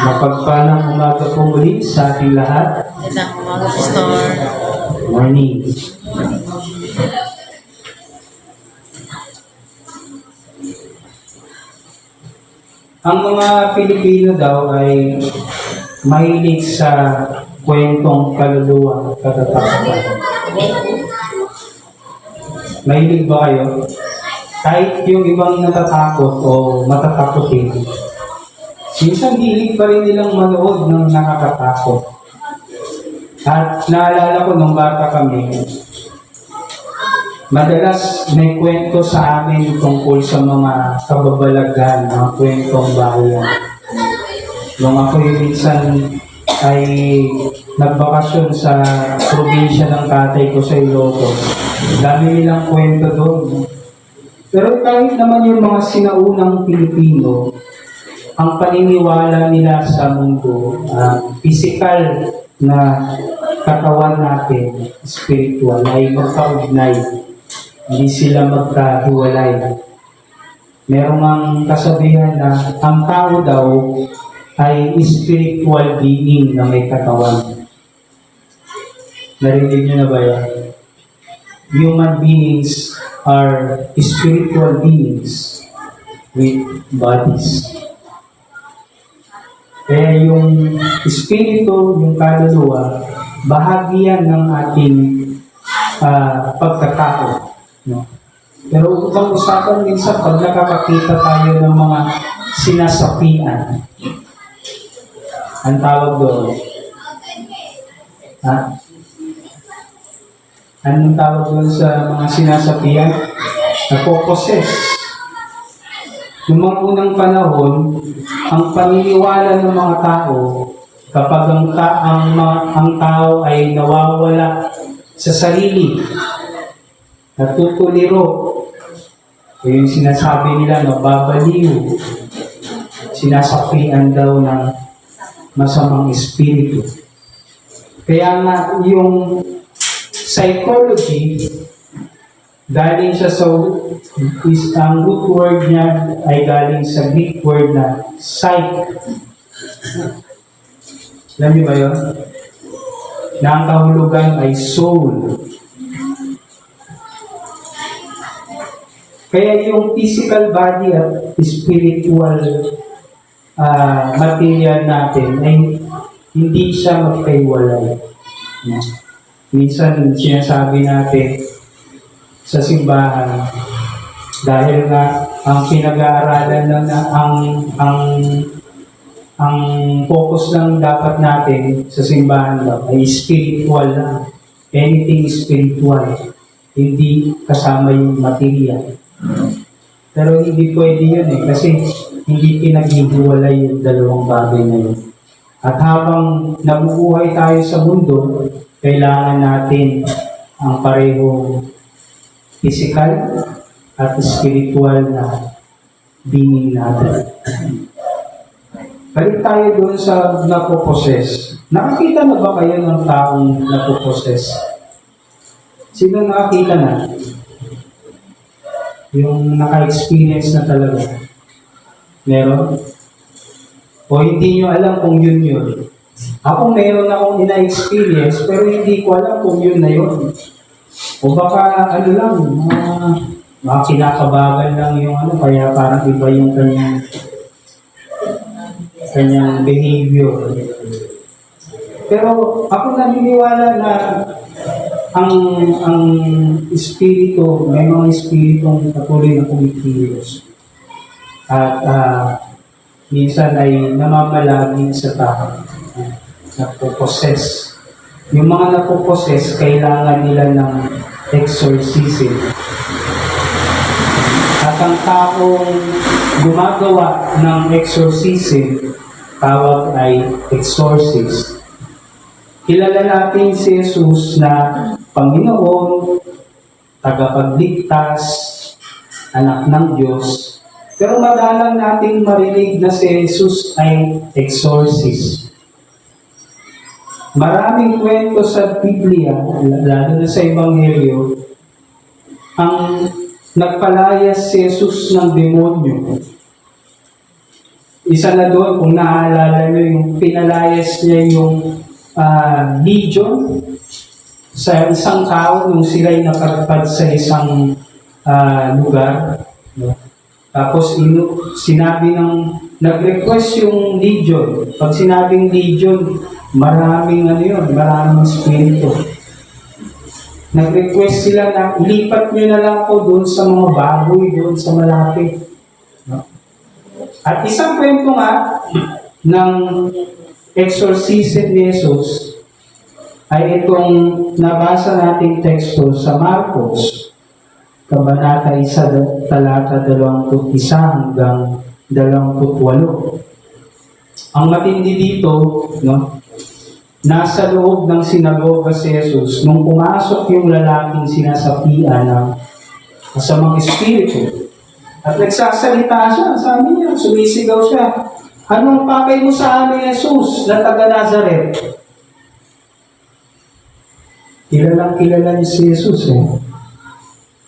Mapagpalang umaga po muli sa ating lahat. Magandang umaga, Pastor. Morning. Ang mga Pilipino daw ay mahilig sa kwentong kaluluwa at katatakutan. Mahilig ba kayo? Kahit yung ibang natatakot o matatakotin, minsan hilig pa rin nilang manood ng nakakatakot. At naalala ko nung bata kami, madalas may kwento sa amin tungkol sa mga kababalagan, mga kwentong bayan. Nung ako yung minsan ay nagbakasyon sa probinsya ng tatay ko sa Ilocos, dami nilang kwento doon. Pero kahit naman yung mga sinaunang Pilipino, ang paniniwala nila sa mundo, physical na katawan natin, spiritual, ay magkaugnay. Hindi sila magkahiwalay. Merong ang kasabihan na ang tao daw ay spiritual being na may katawan. Narinig niyo na ba yan? Human beings are spiritual beings with bodies. Kaya yung espiritu, yung kaluluwa, bahagi yan ng ating pagkatao. No? Pero upang usapan minsan, pag nakakakita tayo ng mga sinasapian, ang tawag doon, anong tawag doon sa mga sinasapian? Napoposes. Noong mga unang panahon, ang paniniwala ng mga tao, kapag ang tao ay nawawala sa sarili, natutuliro, o yung sinasabi nila na babaliw, sinasapian daw ng masamang espiritu. Kaya nga yung psychology, galing siya sa ang root word niya ay galing sa Greek word na psyche. Alam niyo ba yun? Na ang kahulugan ay soul. Kaya yung physical body at spiritual material natin ay hindi siya magkaiwalay. Minsan sinasabi natin sa simbahan, dahil nga ang pinag-aaralan na ang focus lang dapat natin sa simbahan lang ay spiritual lang. Anything spiritual, hindi kasama yung material. Pero hindi pwede yun kasi hindi pinaghihiwalay yung dalawang bagay na yun. At habang nabubuhay tayo sa mundo, kailangan natin ang parehong physical at spiritual na being natin. Balik tayo doon sa napoposes. Nakakita na ba kayo ng taong napoposes? Sino nakakita na? Yung naka-experience na talaga. Meron? O hindi nyo alam kung yun yun. Ako meron akong ina-experience pero hindi ko alam kung yun na yun. O baka ano lang, mga kinakabagan lang yung kaya parang iba yung kanyang behavior. Pero ako naniniwala na ang espiritu, may mga espiritong patuloy na kumikilos. At minsan ay namamalagi sa tao. Napoposes. Yung mga napoposes, kailangan nila ng exorcism. At ang taong gumagawa ng exorcism, tawag ay exorcist. Kilala natin si Jesus na Panginoon, tagapagligtas, anak ng Diyos. Pero madalang nating marinig na si Jesus ay exorcist. Maraming kwento sa Biblia, lalo na sa Ebanghelyo, ang nagpalayas si Jesus ng demonyo. Isa na doon, kung naaalala nyo, yung pinalayas niya yung legion sa isang tao nung sila'y napadpad sa isang lugar. No? Tapos sinabi nag-request yung legion. Pag sinabing legion, maraming maraming spirito. Nag-request sila na ilipat nyo na lang ako doon sa mga baboy, doon sa malapit. No? At isang kwento nga ng exorcism ni Jesus ay itong nabasa nating teksto sa Marcos, Kabanata 1, talata 21 hanggang 28. Ang matindi dito, no? Nasa loob ng sinagoga si Jesus nung pumasok yung lalaking sinasapian ng masamang espiritu. At nagsasalita siya, sabi niya, sumisigaw siya, "Anong pakay mo sa amin, Jesus, na taga Nazaret?" Kilalang kilala ni si Jesus eh.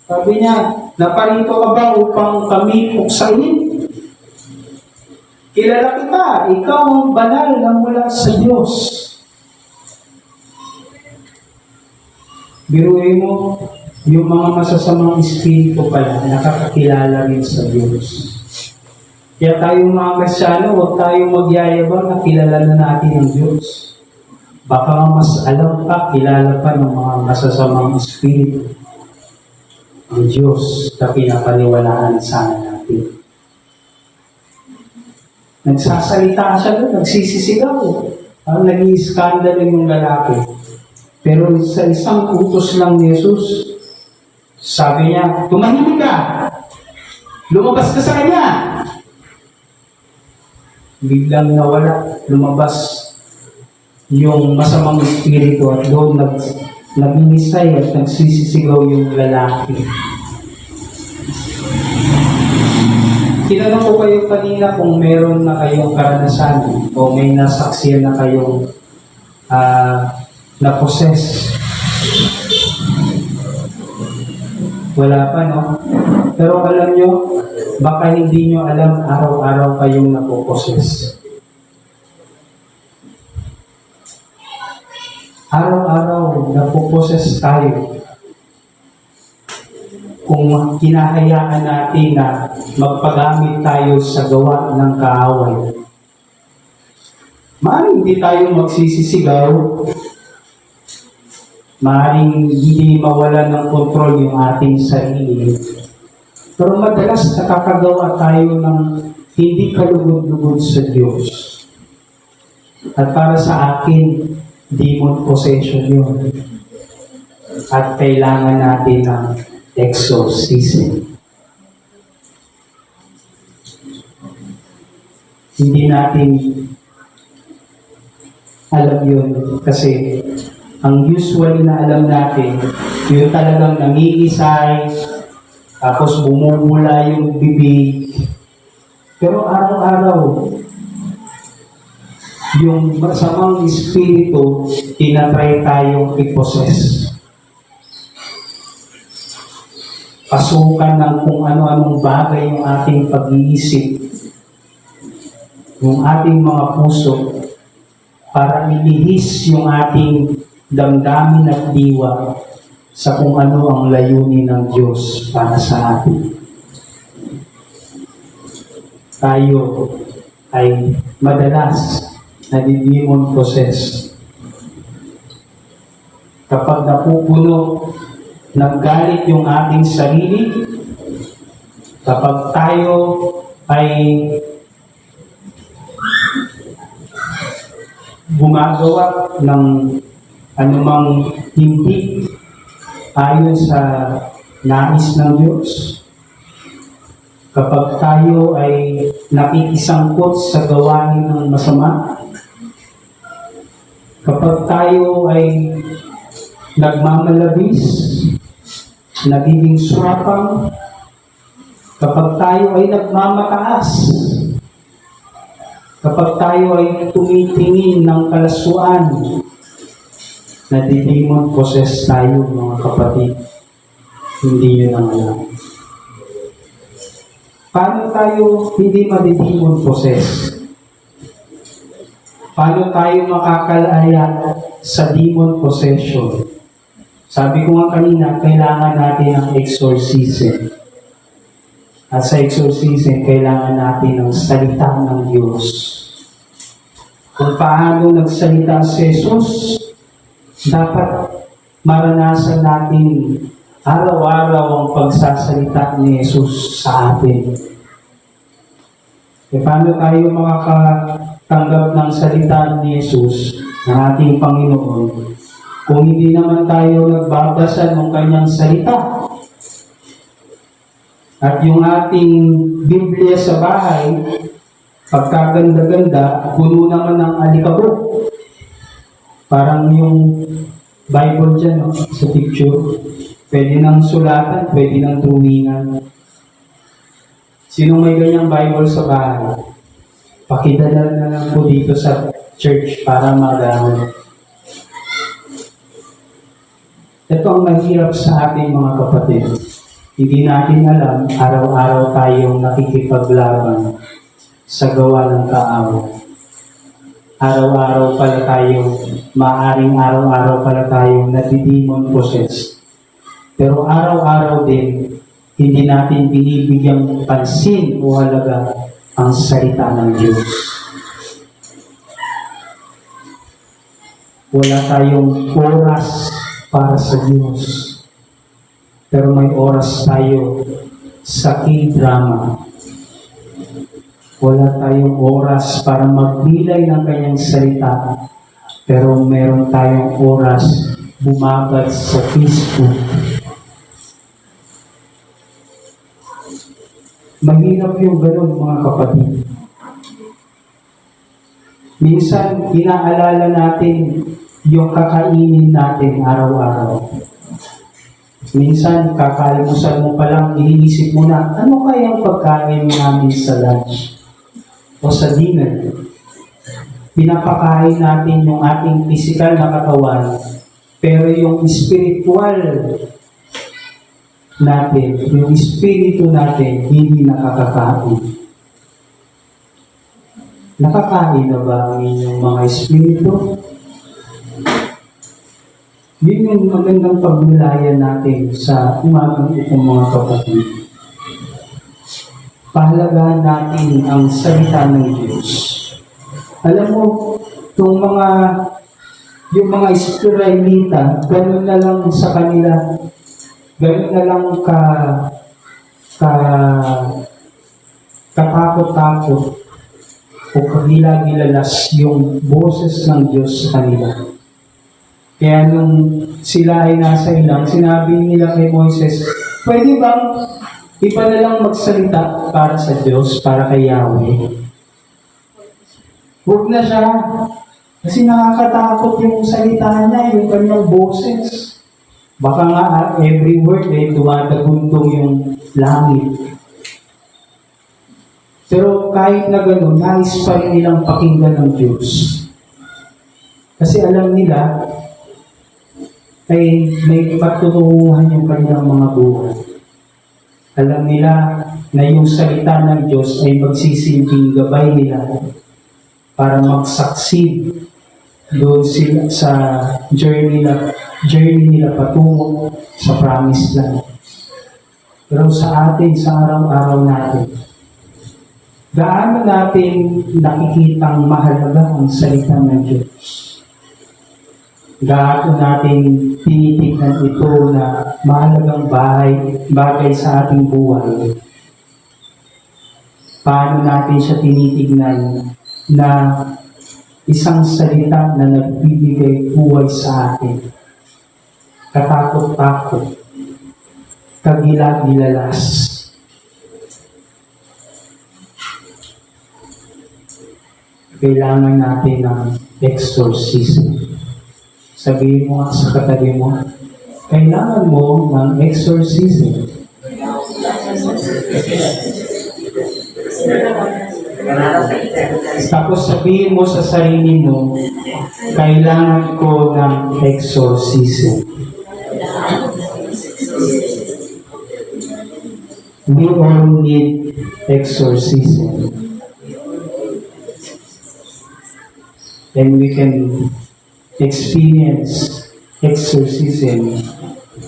Sabi niya, "Naparito ka ba upang kami puksain? Kilala kita, ikaw ang banal na mula sa Diyos." Biruin mo, yung mga masasamang espiritu pala, nakakakilala rin sa Diyos. Kaya tayo mga Kristyano, huwag tayong magyayabang na kilala na natin ang Diyos. Baka mas alam pa, kilala pa ng mga masasamang espiritu ang Diyos na pinapaniwalaan sana natin. Nagsasalita siya doon, nagsisisigaw. Parang nag-i-skandalo yung lalaki. Pero sa isang utos lang ni Jesus, sabi niya, "Tumahimik ka! Lumabas ka sa kanya!" Biglang nawala, lumabas yung masamang espiritu at doon nag-inisay at nagsisisigaw yung lalaki. Tinanong ko kayo kanina kung meron na kayong karanasan o may nasaksiyan na kayong na-possess. Wala pa, no? Pero alam nyo, baka hindi nyo alam, araw-araw kayong napopossess. Araw-araw napopossess tayo. Kung kinahayaan natin na magpagamit tayo sa gawa ng kaaway. Maaaring hindi tayo magsisisigaw, maaaring hindi mawala ng kontrol yung ating sarili. Pero madalas nakakagawa tayo ng hindi kalugod-lugod sa Diyos. At para sa akin, demon possession yun. At kailangan natin ng exorcism. Hindi natin alam yun kasi ang usually na alam natin, yung talagang nangiisay, tapos bumubula yung bibig. Pero araw-araw, yung masamang espiritu, tinatry tayong i-possess. Pasukan ng kung ano-anong bagay yung ating pag-iisip, yung ating mga puso, para ilihis yung ating damdamin at diwa sa kung ano ang layunin ng Diyos para sa atin. Tayo ay madalas nadi-demon possess. Kapag napupuno ng galit yung ating sarili, kapag tayo ay gumagawa ng anumang hindi ayon sa nais ng Diyos, kapag tayo ay nakikisangkot sa gawain ng masama, kapag tayo ay nagmamalabis, nagiging swapang, kapag tayo ay nagmamataas, kapag tayo ay tumitingin ng kalaswaan, nadidemon possess tayo, mga kapatid. Hindi yun ang alam. Paano tayo hindi madidemon possess? Paano tayo makakalaya sa demon possession? Sabi ko nga kanina, kailangan natin ng exorcism. At sa exorcism, kailangan natin ng salita ng Diyos. Kung paano nagsalita si Jesus, dapat maranasan natin araw-araw ang pagsasalita ni Jesus sa atin. E paano tayo makakatanggap ng salita ni Jesus, ng ating Panginoon, kung hindi naman tayo nagbabasa ng kanyang salita? At yung ating Biblia sa bahay, pagkaganda-ganda, puno naman ng alikabok. Parang yung Bible dyan, no? Sa picture. Pwede nang sulatan, pwede nang tuwingan. Sino may ganyang Bible sa bahay? Pakidala na lang po dito sa church para magamit. Ito ang mahirap sa ating mga kapatid. Hindi natin alam, araw-araw tayong nakikipaglaban sa gawa ng kaaway. Araw-araw pala tayong, maaaring araw-araw pala tayong nadidemon possessed. Pero araw-araw din, hindi natin binibigyang pansin o halaga ang salita ng Diyos. Wala tayong oras para sa Diyos. Pero may oras tayo sa K-drama. Wala tayong oras para magnilay ng kanyang salita. Pero meron tayong oras bumabad sa Facebook. Mahirap yung ganun, mga kapatid. Minsan, inaalala natin yung kakainin natin araw-araw. Minsan, kakalimusan mo pa lang, iniisip mo na, ano kayang pagkain namin sa lunch o sa dinner? Pinapakain natin yung ating physical na katawan, pero yung spiritual natin, yung espiritu natin, hindi nakakakain. Nakakain na ba ang inyong mga espiritu? Yun yung magandang pagnilayan natin sa umagang itong mga kapatid. Pahalagahan natin ang salita ng Diyos. Alam mo, yung mga Israelita, gano'n na lang sa kanila, gano'n na lang katakot-takot o kagilagilalas yung boses ng Diyos sa kanila. Kaya nung sila ay nasa ilang, sinabi nila kay Moises, pwede bang iba na lang magsalita para sa Diyos, para kay Yahweh? Huwag na siya. Kasi nakakatakot yung salita niya, yung kanyang boses. Baka nga every word ay dumadaguntong yung langit. Pero kahit na gano'n, nais pa rin nilang pakinggan ng Diyos. Kasi alam nila, ay may patutunguhan yung kanilang mga buhay. Alam nila na yung salita ng Diyos ay magsisilbing gabay nila para mag-succeed doon sila sa journey nila patungo sa promised land. Pero sa atin, sa araw-araw natin, gaano natin nakikitang mahalaga ang salita ng Diyos? Gaano natin tinitignan ito na mahalagang bagay sa ating buhay? Paano natin siya tinitignan na isang salita na nagbibigay buhay sa atin? Katakot-takot, kagila-gilalas. Kailangan natin ng exorcism. Sabihin mo nga sa katabi mo, kailangan mo ng exorcism. Tapos sabihin mo sa sarili mo, kailangan ko ng exorcism. We all need exorcism. and we can experience exorcism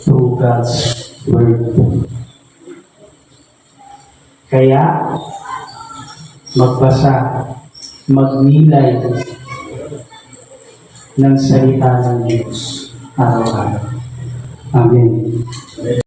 through God's Word. Kaya, magbasa, magnilay ng salita ng Diyos araw-araw. Amen.